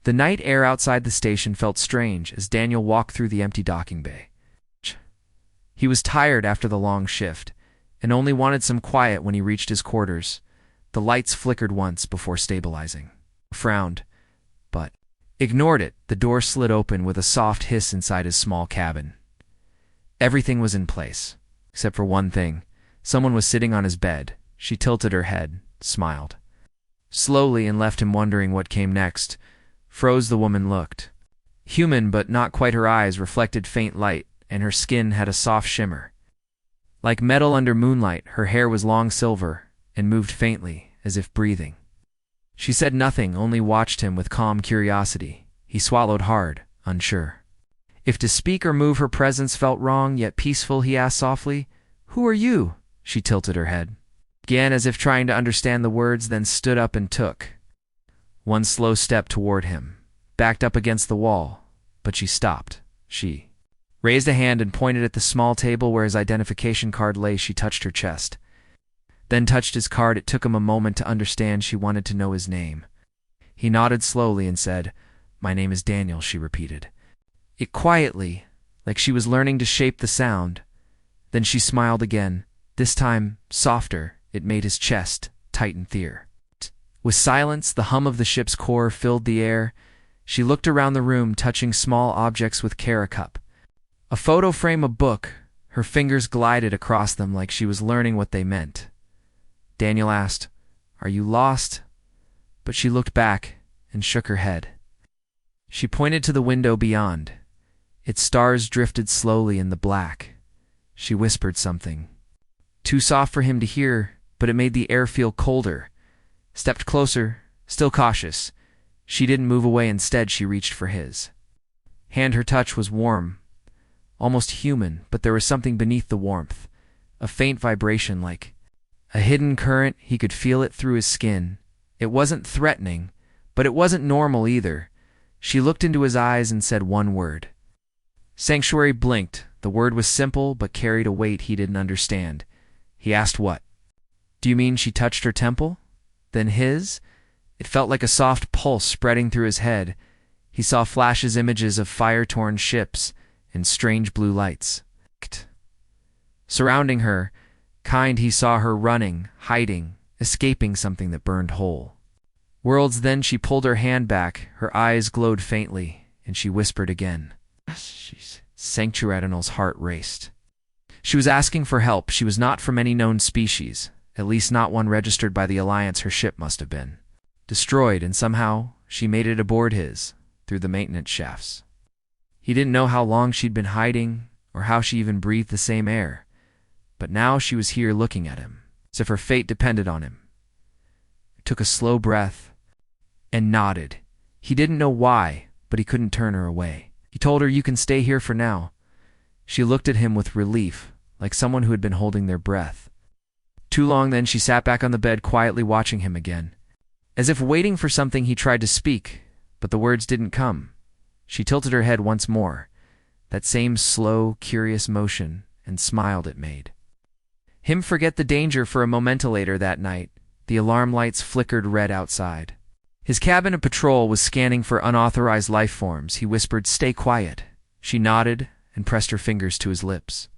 The night air outside the station felt strange as Daniel walked through the empty docking bay. He was tired after the long shift, and only wanted some quiet when he reached his quarters. The lights flickered once before stabilizing. He frowned, but ignored it. The door slid open with a soft hiss inside his small cabin. Everything was in place, except for one thing. Someone was sitting on his bed. She tilted her head, smiled slowly, and left him wondering what came next. Froze, the woman looked human, but not quite. Her eyes reflected faint light, and her skin had a soft shimmer. Like metal under moonlight, her hair was long silver and moved faintly, as if breathing. She said nothing, only watched him with calm curiosity. He swallowed hard, unsure if to speak or move. Her presence felt wrong, yet peaceful. He asked softly, "Who are you?" She tilted her head, began as if trying to understand the words, then stood up and took one slow step toward him, backed up against the wall, but she stopped. She raised a hand and pointed at the small table where his identification card lay. She touched her chest, then touched his card. It took him a moment to understand. She wanted to know his name. He nodded slowly and said, "My name is Daniel," she repeated it quietly, like she was learning to shape the sound. Then she smiled again, this time softer. It made his chest tighten thicker. With silence, the hum of the ship's core filled the air. She looked around the room, touching small objects with care: a cup, a photo frame, a book. Her fingers glided across them like she was learning what they meant. Daniel asked, "Are you lost?" But she looked back and shook her head. She pointed to the window beyond. Its stars drifted slowly in the black. She whispered something, too soft for him to hear, but it made the air feel colder. Stepped closer, still cautious. She didn't move away. Instead, she reached for his hand. Her touch was warm, almost human, but there was something beneath the warmth, a faint vibration like a hidden current. He could feel it through his skin. It wasn't threatening, but it wasn't normal either. She looked into his eyes and said one word. Sanctuary blinked. The word was simple, but carried a weight he didn't understand. He asked, "What? Do you mean?" She touched her temple, then his. It felt like a soft pulse spreading through his head. He saw flashes, images of fire-torn ships and strange blue lights surrounding her. He saw her running, hiding, escaping something that burned whole worlds. Then she pulled her hand back. Her eyes glowed faintly, and she whispered again. Sanctuary. Heart raced. She was asking for help. She was not from any known species, at least not one registered by the Alliance. Her ship must have been destroyed, and somehow she made it aboard his, through the maintenance shafts. He didn't know how long she'd been hiding, or how she even breathed the same air, but now she was here looking at him, as if her fate depended on him. He took a slow breath and nodded. He didn't know why, but he couldn't turn her away. He told her, "You can stay here for now." She looked at him with relief, like someone who had been holding their breath too long. Then she sat back on the bed, quietly watching him again, as if waiting for something. He tried to speak, but the words didn't come. She tilted her head once more, that same slow, curious motion, and smiled. It made him forget the danger for a moment. Later that night, the alarm lights flickered red outside. His cabin of patrol was scanning for unauthorized life forms. He whispered, "Stay quiet." She nodded and pressed her fingers to his lips.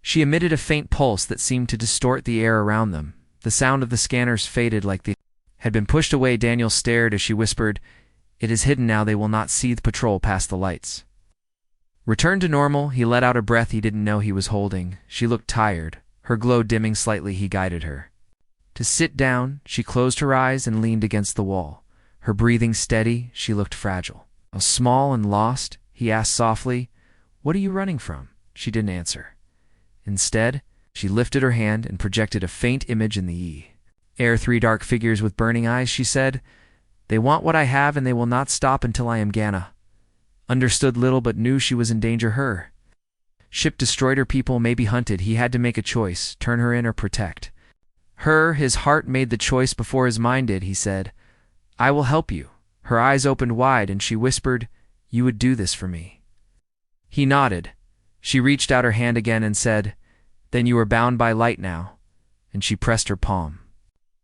She emitted a faint pulse that seemed to distort the air around them. The sound of the scanners faded like they had been pushed away. Daniel stared as she whispered, "It is hidden now. They will not see the patrol past the lights." Returned to normal, he let out a breath he didn't know he was holding. She looked tired, her glow dimming slightly. He guided her to sit down. She closed her eyes and leaned against the wall, her breathing steady. She looked fragile. "Small and lost?" he asked softly. "What are you running from?" She didn't answer. Instead, she lifted her hand and projected a faint image in the air. "Three dark figures with burning eyes," she said. "They want what I have, and they will not stop until I am Gana." Understood little, but knew she was in danger. Her ship destroyed, her people may be hunted. He had to make a choice, turn her in or protect her. His heart made the choice before his mind did. He said, "I will help you." Her eyes opened wide, and she whispered, "You would do this for me?" He nodded. She reached out her hand again and said, "Then you are bound by light now," and she pressed her palm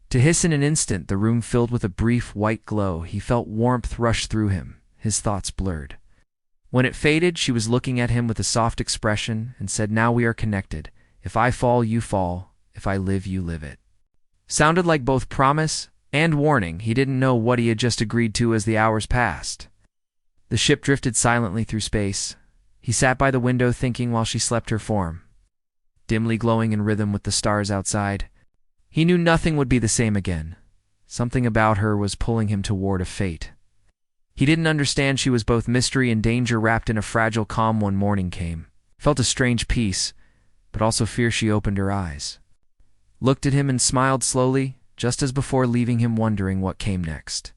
To hiss in an instant, the room filled with a brief white glow. He felt warmth rush through him. His thoughts blurred. When it faded, she was looking at him with a soft expression and said, "Now we are connected. If I fall, you fall. If I live, you live it." Sounded like both promise and warning. He didn't know what he had just agreed to as the hours passed. The ship drifted silently through space. He sat by the window thinking while she slept her form, dimly glowing in rhythm with the stars outside. He knew nothing would be the same again. Something about her was pulling him toward a fate. He didn't understand she was both mystery and danger wrapped in a fragile calm. When morning came, felt a strange peace, but also fear. She opened her eyes, looked at him and smiled slowly, just as before, leaving him wondering what came next.